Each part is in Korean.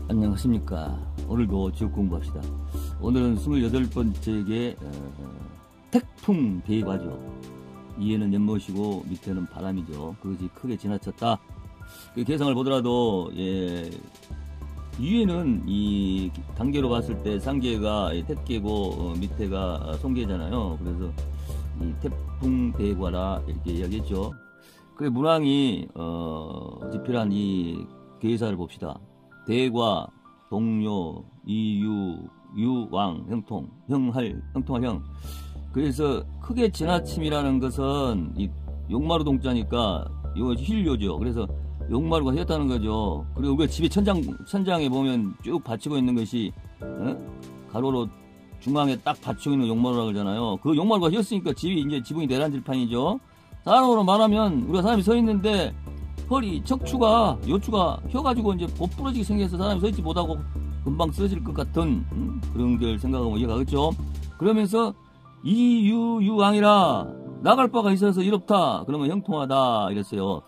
안녕하십니까. 오늘도 지옥 공부합시다. 오늘은 28번째의 태풍 대과죠. 위에는 연못이고 밑에는 바람이죠. 그것이 크게 지나쳤다. 그 개성을 보더라도 위에는 이 단계로 봤을 때 상계가 택계고 밑에가 송계잖아요. 그래서 이 태풍 대과라 이렇게 이야기했죠. 그래 문왕이 지필한 이 계사를 봅시다. 대과, 동료, 이유, 유왕, 형통, 형할, 형통할 형. 그래서 크게 지나침이라는 것은 이 용마루 동자니까 이거 힐료죠. 그래서 용마루가 휘었다는 거죠. 그리고 우리가 집에 천장에 보면 쭉 받치고 있는 것이 가로로 중앙에 딱 받치고 있는 용마루라고 그러잖아요. 그 용마루가 휘었으니까 집이 이제 지붕이 내란질판이죠. 사람으로 말하면 우리가 사람이 서 있는데 허리, 척추가, 요추가 휘어가지고 이제 곧부러지게 생겨서 사람이 서 있지 못하고 금방 쓰러질 것 같은 그런 걸 생각하면 이해가겠죠. 그러면서 이유왕이라 나갈 바가 있어서 이롭다. 그러면 형통하다 이랬어요.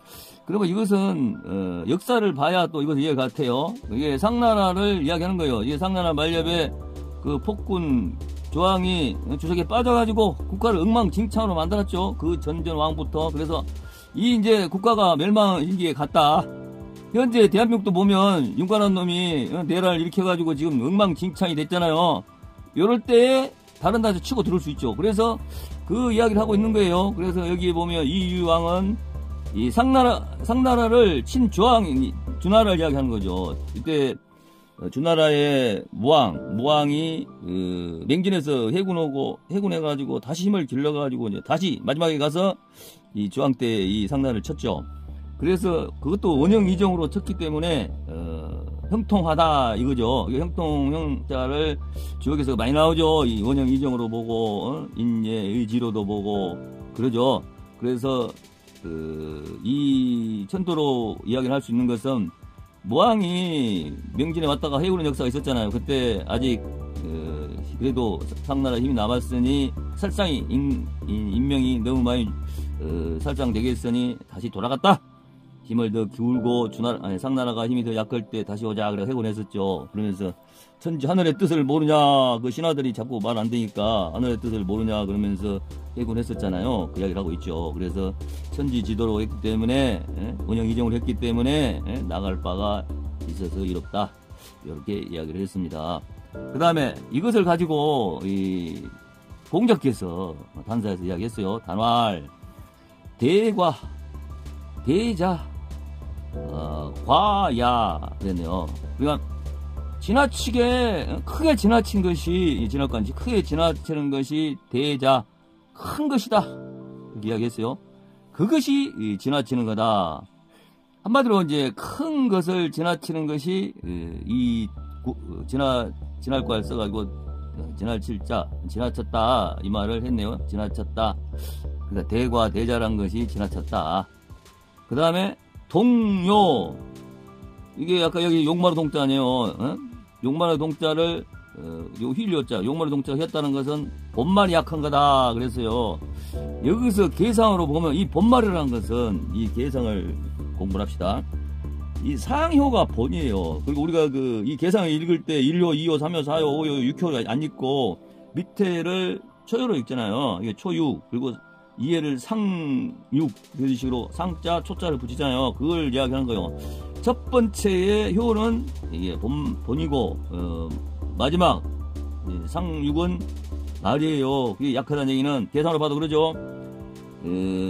그러면 이것은 역사를 봐야 또 이것을 이해가 같아요. 이게 상나라를 이야기하는 거예요. 이게 상나라 말렵에 그 폭군 조항이 주석에 빠져가지고 국가를 엉망진창으로 만들었죠. 그 전전 왕부터. 그래서 이 이제 국가가 멸망 시기에 갔다. 현재 대한민국도 보면 윤관한 놈이 내란을 일으켜가지고 지금 엉망진창이 됐잖아요. 이럴 때에 다른 나라에서 치고 들어올 수 있죠. 그래서 그 이야기를 하고 있는 거예요. 그래서 여기에 보면 이유왕은 이 상나라를 친 주나라를 이야기하는 거죠. 이때 주나라의 무왕이 맹진에서 해군해가지고 다시 힘을 길러가지고 이제 다시 마지막에 가서 이 주왕 때 이 상나라를 쳤죠. 그래서 그것도 원형이정으로 쳤기 때문에 형통하다 이거죠. 형통형자를 주역에서 많이 나오죠. 이 원형이정으로 보고 인예의지로도 보고 그러죠. 그래서 이 천도로 이야기를 할 수 있는 것은 무왕이 명진에 왔다가 해오는 역사가 있었잖아요. 그때 아직 그래도 상나라 힘이 남았으니 살상이 인명이 너무 많이 살상되게 했으니 다시 돌아갔다. 힘을 더 기울고 상나라가 힘이 더 약할 때 다시 오자 그래 해군했었죠. 그러면서 천지 하늘의 뜻을 모르냐 그 신하들이 자꾸 말 안 되니까 하늘의 뜻을 모르냐 그러면서 해군했었잖아요. 그 이야기를 하고 있죠. 그래서 천지 지도로 했기 때문에 원형 이정을 했기 때문에 나갈 바가 있어서 이롭다 이렇게 이야기를 했습니다. 그 다음에 이것을 가지고 이 공작께서 단사에서 이야기했어요. 단활 대과 대자 과야 그랬네요. 그러니까 지나치게 크게 지나친 것이 지나간지 크게 지나치는 것이 대자 큰 것이다 이렇게 이야기했어요. 그것이 지나치는 거다. 한마디로 이제 큰 것을 지나치는 것이 지날 걸 써가지고 지나칠자 지나쳤다 이 말을 했네요. 지나쳤다. 그러니까 대과 대자란 것이 지나쳤다. 그 다음에 동요 이게 아까 여기 용마루 동자네요. 용마루 동자를 요 힐요자 용마루 동자가 했다는 것은 본말이 약한 거다 그랬어요. 여기서 계상으로 보면 이 본말이라는 것은 이 계상을 공부를 합시다. 이 상효가 본이에요. 그리고 우리가 이 계상을 읽을 때 1호, 2호, 3호, 4호, 5호, 6호를 안 읽고 밑에를 초유로 읽잖아요. 이게 초유 그리고 이해를 상육 이런 식으로 상자 초자를 붙이잖아요. 그걸 이야기하는 거예요. 첫 번째의 효는 이게 본이고, 마지막 상육은 말이에요. 그게 약하다는 얘기는 계산으로 봐도 그러죠.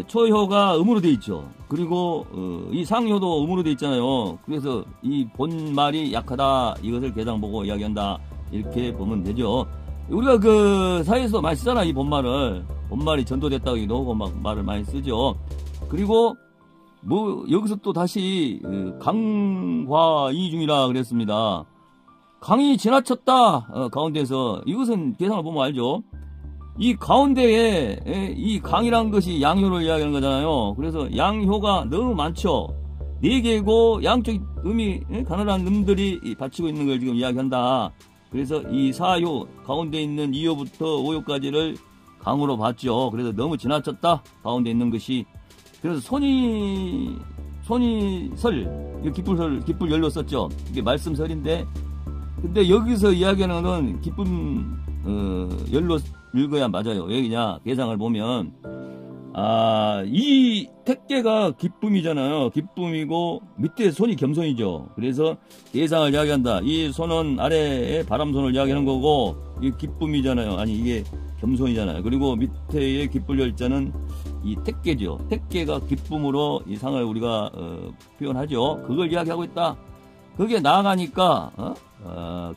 초효가 음으로 돼 있죠. 그리고 이 상효도 음으로 돼 있잖아요. 그래서 이 본말이 약하다, 이것을 계산 보고 이야기한다, 이렇게 보면 되죠. 우리가 그 사회에서 많이 쓰잖아, 이 본말이 전도됐다고 하고 막 말을 많이 쓰죠. 그리고 뭐 여기서 또 다시 강화이중이라 그랬습니다. 강이 지나쳤다, 가운데서. 이것은 계산을 보면 알죠. 이 가운데에 이 강이란 것이 양효를 이야기하는 거잖아요. 그래서 양효가 너무 많죠. 4개고 양쪽 음이 가늘한 음들이 받치고 있는 걸 지금 이야기한다. 그래서 이 사효 가운데 있는 2효부터 5효까지를 강으로 봤죠. 그래서 너무 지나쳤다, 가운데 있는 것이. 그래서 손이설, 기쁠열로 썼죠. 이게 말씀설인데, 근데 여기서 이야기하는 건 기쁨 열로 읽어야 맞아요. 왜냐, 계상을 보면 이 택계가 기쁨이잖아요. 기쁨이고 밑에 손이 겸손이죠. 그래서 계상을 이야기한다. 이 손은 아래에 바람손을 이야기하는 거고, 이게 기쁨이잖아요. 아니, 이게 겸손이잖아요. 그리고 밑에의 기쁠열자는 이 택계죠. 택계가 기쁨으로 이 상을 우리가 표현하죠. 그걸 이야기하고 있다. 그게 나아가니까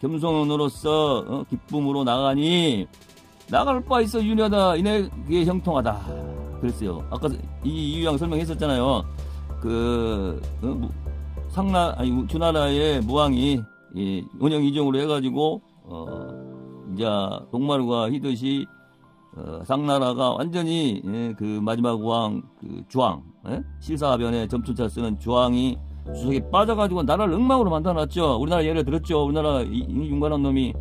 겸손으로서 기쁨으로 나가니 나갈 바 있어 윤회하다, 이내 그게 형통하다 그랬어요. 아까 이 이유양 설명했었잖아요. 주나라의 무왕이 원형이종으로 해가지고 이제 동마루가 히듯이 상나라가 완전히 그 마지막 왕 주왕, 실사변에 점춘차 쓰는 주왕이 주석에 빠져가지고 나라를 엉망으로 만들어놨죠. 우리나라 예를 들었죠. 우리나라 윤관한 놈이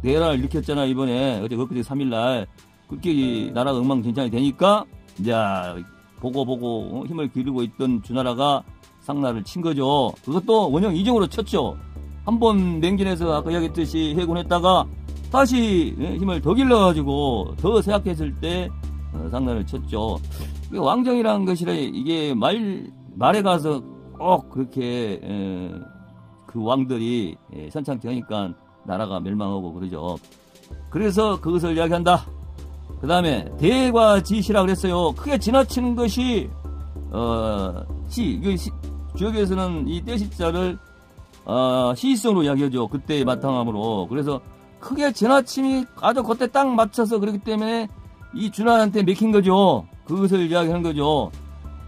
대란을 일으켰잖아, 이번에. 엊그제 3일날 그렇게 나라가 엉망진창이 되니까 이제 보고 힘을 기르고 있던 주나라가 상나라를 친 거죠. 그것도 원형 이정으로 쳤죠. 한번 맹진에서 아까 이야기했듯이 해군했다가 다시 힘을 더 길러가지고 더 쇠약했을 때 상나라를 쳤죠. 왕정이라는 것이라 이게 말에 가서 꼭 그렇게 그 왕들이 선창지 하니까 나라가 멸망하고 그러죠. 그래서 그것을 이야기한다. 그 다음에 대과지시라 그랬어요. 크게 지나치는 것이 주역에서는 이 떼시자를 시성으로 이야기하죠. 그때의 바탕함으로. 그래서 크게 지나침이 아주 그때 딱 맞춰서 그렇기 때문에 이 준하한테 맥힌 거죠. 그것을 이야기하는 거죠.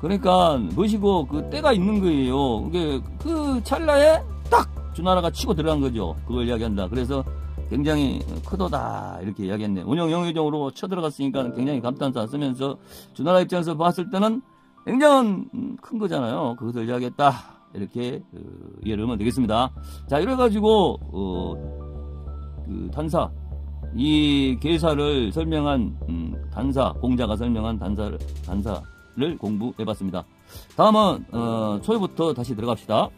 그러니까 모시고 그 때가 있는 거예요. 그게 그 찰나에 딱 주나라가 치고 들어간 거죠. 그걸 이야기한다. 그래서 굉장히 크도다, 이렇게 이야기했네. 운영 영의정으로 쳐들어갔으니까 굉장히 감탄사 쓰면서 주나라 입장에서 봤을 때는 굉장한 큰 거잖아요. 그것을 이야기했다, 이렇게 이해를 하면 되겠습니다. 자, 이래가지고 단사, 이 계사를 설명한 단사, 공자가 설명한 단사를 공부해봤습니다. 다음은 초유부터 다시 들어갑시다.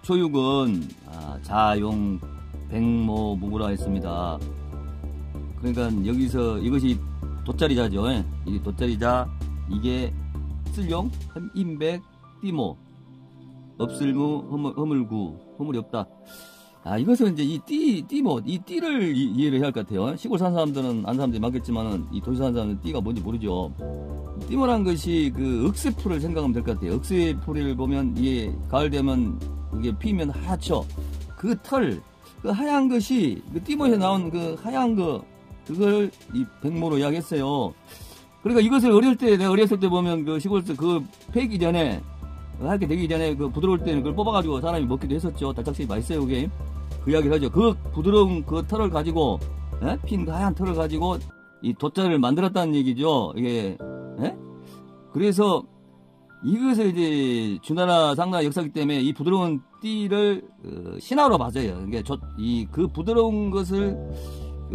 초육은 자용 백모 무구라 했습니다. 그러니까 여기서 이것이 돗자리자죠. 이 돗자리자, 이게 쓸용, 임백, 띠모, 없을무, 허물구, 허물이 없다. 이것은 이제 이 띠를 이해를 해야 할 것 같아요. 시골 사는 사람들은 아는 사람들이 많겠지만은 이 도시 사는 사람들은 띠가 뭔지 모르죠. 띠모란 것이 그 억새풀을 생각하면 될 것 같아요. 억새풀을 보면 이게 가을 되면 이게 피면 하얗죠. 그 털, 그 하얀 것이 그 띠모에서 나온 그 하얀 그걸 이 백모로 이야기했어요. 그러니까 이것을 내가 어렸을 때 보면 그 시골에서 그 패기 전에, 하얗게 되기 전에 그 부드러울 때는 그걸 뽑아가지고 사람이 먹기도 했었죠. 달짝지근이 맛있어요, 그게. 그 이야기를 하죠. 그 부드러운 그 털을 가지고, 핀 그 하얀 털을 가지고 이 돗자리를 만들었다는 얘기죠. 이게, 그래서 이것을 이제 주나라 상나라 역사이기 때문에 이 부드러운 띠를 신화로 맞아요. 그러니까 그 부드러운 것을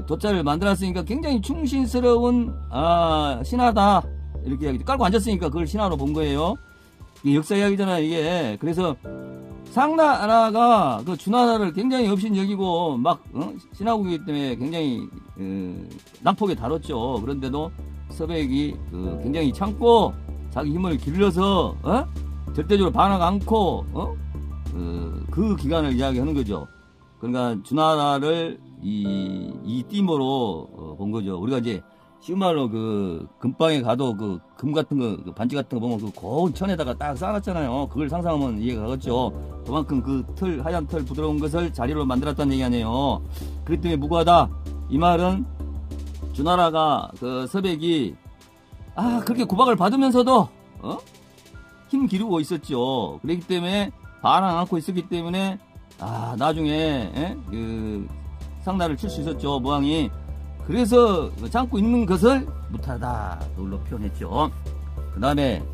돗자리를 만들었으니까 굉장히 충신스러운 신화다, 이렇게 이야기. 깔고 앉았으니까 그걸 신화로 본 거예요. 이게 역사 이야기잖아요, 이게. 그래서 상나라가 그 주나라를 굉장히 업신여기고 막 신하국이기 때문에 굉장히 난폭에 다뤘죠. 그런데도 서백이 굉장히 참고 자기 힘을 길러서 절대적으로 반하지 않고 그 기간을 이야기하는 거죠. 그러니까 주나라를 이 띠모로 본 거죠. 우리가 이제 쉬운 말로 그 금방에 가도 그 금 같은 거, 그 반지 같은 거 보면 그 고운 천에다가 딱 쌓아놨잖아요. 그걸 상상하면 이해가 가겠죠. 그만큼 그 털, 하얀 털 부드러운 것을 자리로 만들었다는 얘기 아니에요. 그렇기 때문에 무고하다. 이 말은 주나라가 그 서백이 그렇게 구박을 받으면서도 힘 기르고 있었죠. 그렇기 때문에 반항 않고 있었기 때문에 나중에 그 상나를 칠 수 있었죠. 모항이. 그래서 참고 있는 것을 무탈하다 그걸로 표현했죠. 그 다음에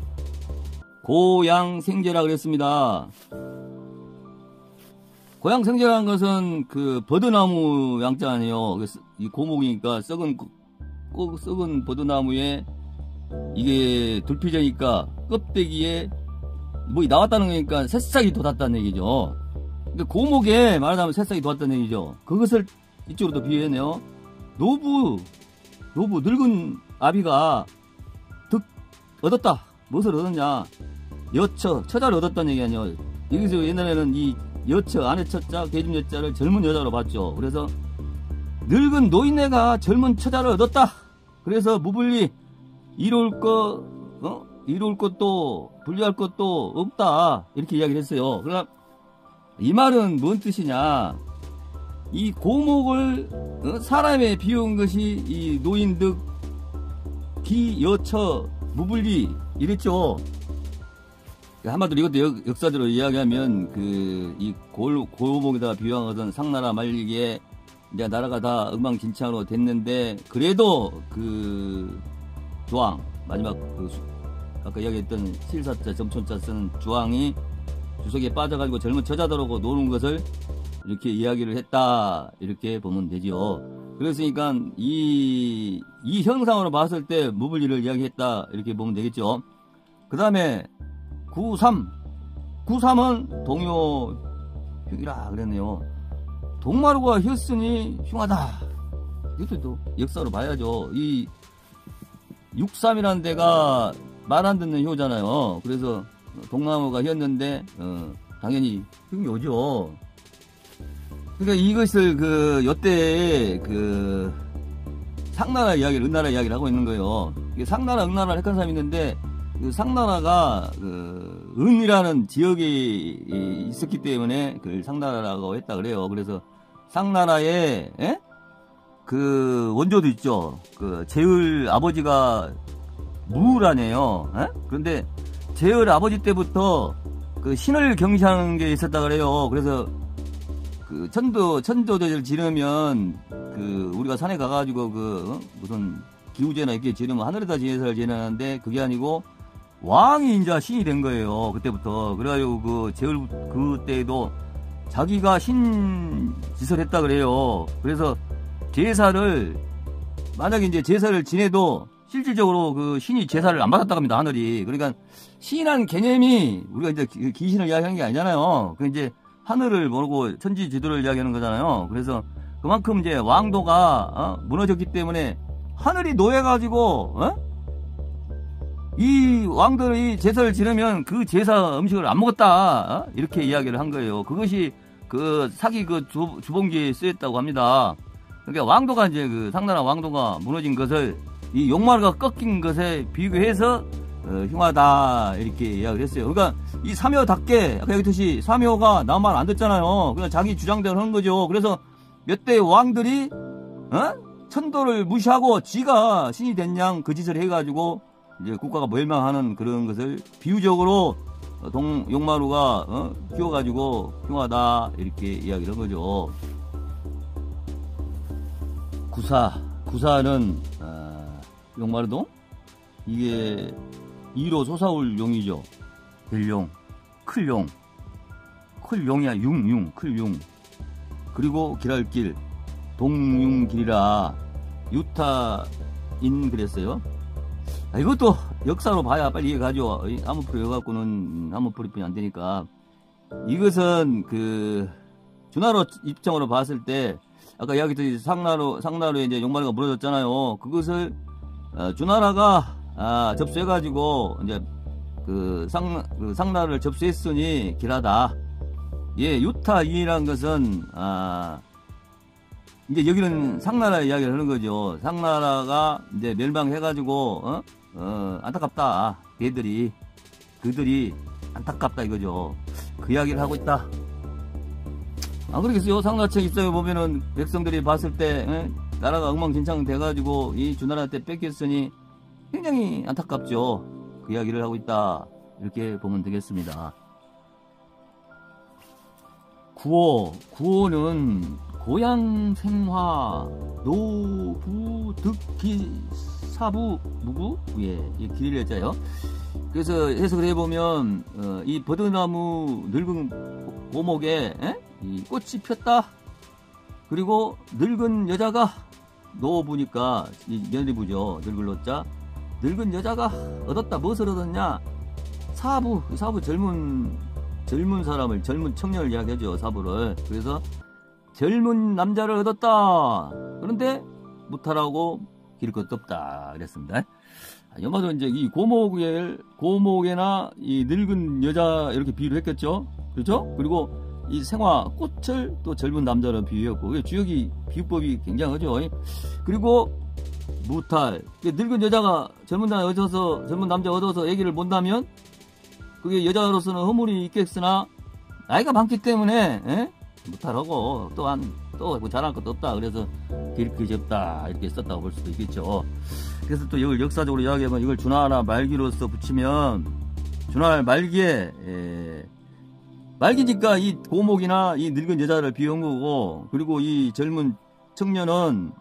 고양생제라 그랬습니다. 고양생제라는 것은 그 버드나무 양자 아니에요. 이 고목이니까 썩은 버드나무에 이게 둘피제니까 껍데기에 뭐 나왔다는 거니까 새싹이 돋았다는 얘기죠. 근데 고목에 말하자면 새싹이 돋았다는 얘기죠. 그것을 이쪽으로 더 비유했네요. 노부 늙은 아비가 얻었다. 무엇을 얻었냐? 처자를 얻었다는 얘기 아니에요. 여기서 옛날에는 이 안에 처자, 계집 여자를 젊은 여자로 봤죠. 그래서 늙은 노인네가 젊은 처자를 얻었다. 그래서 무불리 이로울 것도 분리할 것도 없다. 이렇게 이야기를 했어요. 그러나 이 말은 뭔 뜻이냐? 이 고목을 사람에 비운 것이 이 노인득 기여처 무불리 이랬죠. 한마디로 이것도 역사적으로 이야기하면 이 고목에다가 비유한 것은 상나라 말기에 이제 나라가 다 엉망진창으로 됐는데 그래도 그 조항 마지막 아까 이야기했던 실사자 점촌자 쓰는 주왕이 주석에 빠져가지고 젊은 처자들하고 노는 것을 이렇게 이야기를 했다 이렇게 보면 되지요. 그랬으니까 이 형상으로 봤을 때 무불리를 이야기했다 이렇게 보면 되겠죠. 그 다음에 93은 동요흉이라 그랬네요. 동마루가 혔으니 흉하다. 이것도 역사로 봐야죠. 이 63이라는 데가 말 안 듣는 효잖아요. 그래서 동나무가 혔는데 당연히 흉이 오죠. 그러니까 이것을 요때 상나라 이야기를 은나라 이야기를 하고 있는 거예요. 상나라 은나라를 헷갈리는 사람이 있는데 그 상나라가 은이라는 지역에 있었기 때문에 그걸 상나라라고 했다 그래요. 그래서 상나라에 그 원조도 있죠. 그 제을 아버지가 무라네요. 그런데 제을 아버지 때부터 그 신을 경시하는 게 있었다 그래요. 그래서 그 천도제를 지르면 우리가 산에 가가지고 무슨 기우제나 이렇게 지르면 하늘에다 제사를 지내는데 그게 아니고 왕이 이제 신이 된 거예요. 그때부터. 그래가지고 제을 그때도 자기가 신 짓을 했다 그래요. 그래서 제사를 만약에 이제 제사를 지내도 실질적으로 신이 제사를 안 받았다고 합니다. 하늘이. 그러니까 신이라는 개념이 우리가 이제 귀신을 이야기하는 게 아니잖아요. 그 이제 하늘을 모르고 천지 지도를 이야기하는 거잖아요. 그래서 그만큼 이제 왕도가 무너졌기 때문에 하늘이 놓여가지고 이 왕들이 제사를 지내면 그 제사 음식을 안 먹었다 이렇게 이야기를 한 거예요. 그것이 사기 주봉기에 쓰였다고 합니다. 그러니까 왕도가 이제 상나라 왕도가 무너진 것을 이 용마루가 꺾인 것에 비교해서 흉하다 이렇게 이야기를 했어요. 그러니까 이 사묘답게 아까 얘기했듯이 사묘가 남 말 안 듣잖아요. 그냥 자기 주장대로 하는 거죠. 그래서 몇 대 왕들이 천도를 무시하고 지가 신이 된 양 그 짓을 해가지고 이제 국가가 멸망하는 그런 것을 비유적으로 용마루가 키워가지고 흉하다 이렇게 이야기를 한 거죠. 구사는 용마루동 이게 2로 솟아올 용이죠. 별용, 클용이야 클용. 그리고 길할길, 동융길이라 유타인 그랬어요. 이것도 역사로 봐야 빨리 이해가죠. 아무프로 여갖고는 아무프로뿐이 안 되니까. 이것은 주나라 입장으로 봤을 때 아까 이야기했듯이 상나루에 이제 용마루가 무너졌잖아요. 그것을 주나라가 접수해가지고 이제 상나라를 접수했으니 길하다. 예, 유타 이란 것은 이제 여기는 상나라 이야기를 하는 거죠. 상나라가 이제 멸망해가지고 안타깝다. 그들이 안타깝다 이거죠. 그 이야기를 하고 있다. 안 그러겠어요? 상나라책 입장에 보면은 백성들이 봤을 때 나라가 엉망진창 돼가지고 이 주나라한테 뺏겼으니 굉장히 안타깝죠. 그 이야기를 하고 있다. 이렇게 보면 되겠습니다. 구호는 고향생화 노부득기사부 무구 예, 길이를 했자요. 그래서 해석을 해보면 이 버드나무 늙은 고목에 이 꽃이 폈다. 그리고 늙은 여자가 노부니까 이 며느리부죠. 늙을 노자. 늙은 여자가 얻었다. 무엇을 얻었냐? 사부 젊은 청년을 이야기하죠. 사부를. 그래서 젊은 남자를 얻었다. 그런데 무탈하고 기를 것도 없다. 그랬습니다. 여마도 이제 이 고목에나 이 늙은 여자 이렇게 비유를 했겠죠. 그렇죠? 그리고 이 생화 꽃을 또 젊은 남자로 비유했고, 주역이 비유법이 굉장하죠. 그리고 무탈, 늙은 여자가 젊은 남자 얻어서 애기를 본다면 그게 여자로서는 허물이 있겠으나 나이가 많기 때문에 무탈하고 또한 또 잘할 것도 없다. 그래서 길게 접다 이렇게 썼다고 볼 수도 있겠죠. 그래서 또 이걸 역사적으로 이야기하면 이걸 주나라 말기로서 붙이면 주나라 말기니까 이 고목이나 이 늙은 여자를 비운 거고, 그리고 이 젊은 청년은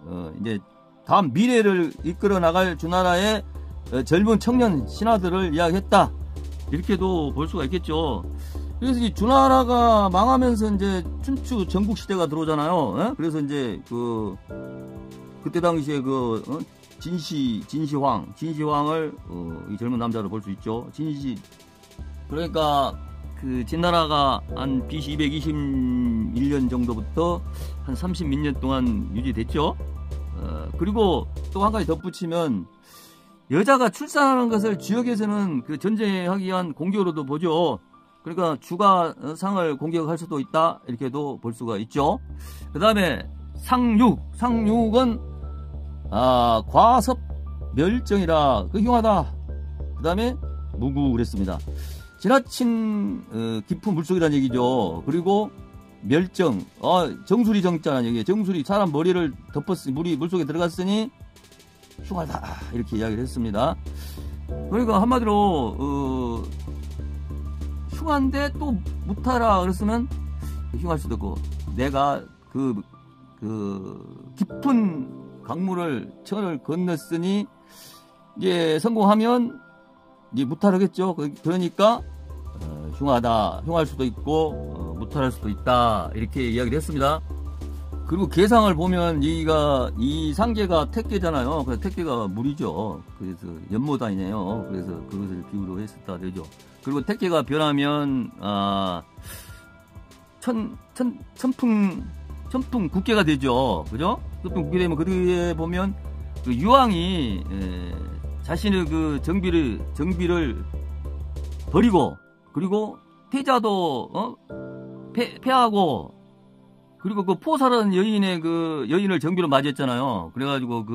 이제 다음 미래를 이끌어 나갈 주나라의 젊은 청년 신하들을 이야기했다. 이렇게도 볼 수가 있겠죠. 그래서 이 주나라가 망하면서 이제 춘추 전국 시대가 들어오잖아요. 그래서 이제 그때 당시에 진시황을 이 젊은 남자로 볼 수 있죠. 그러니까 진나라가 한 BC 221년 정도부터 한 30 몇 년 동안 유지됐죠. 그리고 또 한 가지 덧붙이면 여자가 출산하는 것을 지역에서는 전쟁하기 위한 공격으로도 보죠. 그러니까 주가상을 공격할 수도 있다. 이렇게도 볼 수가 있죠. 그 다음에 상육은 과섭 멸정이라 흉하다. 그 다음에 무구 그랬습니다. 지나친 깊은 물속이라는 얘기죠. 그리고 멸정, 정수리 정자라는 얘기예요. 정수리, 사람 머리를 덮었으니 물이 물속에 들어갔으니 흉하다 이렇게 이야기를 했습니다. 그러니까 한마디로 흉한데 또 무타라 그랬으면 흉할 수도 있고, 내가 깊은 강물을 건넜으니 이제 성공하면 이제 무탈하겠죠. 그러니까 흉할 수도 있고 무탈할 수도 있다 이렇게 이야기를 했습니다. 그리고 계상을 보면 이 상계가 택계잖아요. 그래서 택계가 물이죠. 그래서 연못아니네요. 그래서 그것을 비유로 했었다 되죠. 그리고 택계가 변하면 천풍 국계가 되죠. 그죠? 천풍 국계 되면 그 뒤에 보면 유황이 자신의 정비를 버리고, 그리고 태자도 패하고, 그리고 포사라는 여인을 정비로 맞이했잖아요. 그래가지고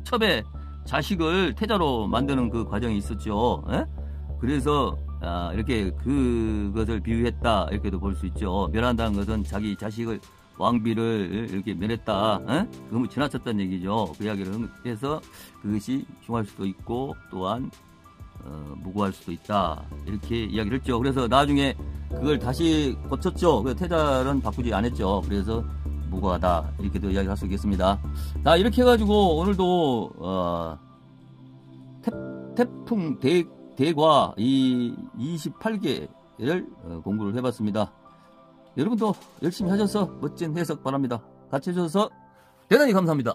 첩의 자식을 태자로 만드는 그 과정이 있었죠. 그래서 이렇게 그것을 비유했다 이렇게도 볼 수 있죠. 멸한다는 것은 자기 자식을 왕비를 이렇게 멸했다. 그건 지나쳤다는 얘기죠. 그 이야기를 해서 그것이 흉할 수도 있고 또한 무고할 수도 있다 이렇게 이야기를 했죠. 그래서 나중에 그걸 다시 고쳤죠. 그 태자는 바꾸지 않았죠. 그래서 무고하다 이렇게도 이야기를 할 수 있겠습니다. 자, 이렇게 해가지고 오늘도 태풍 대과 이 28개를 공부를 해봤습니다. 여러분도 열심히 하셔서 멋진 해석 바랍니다. 같이 해주셔서 대단히 감사합니다.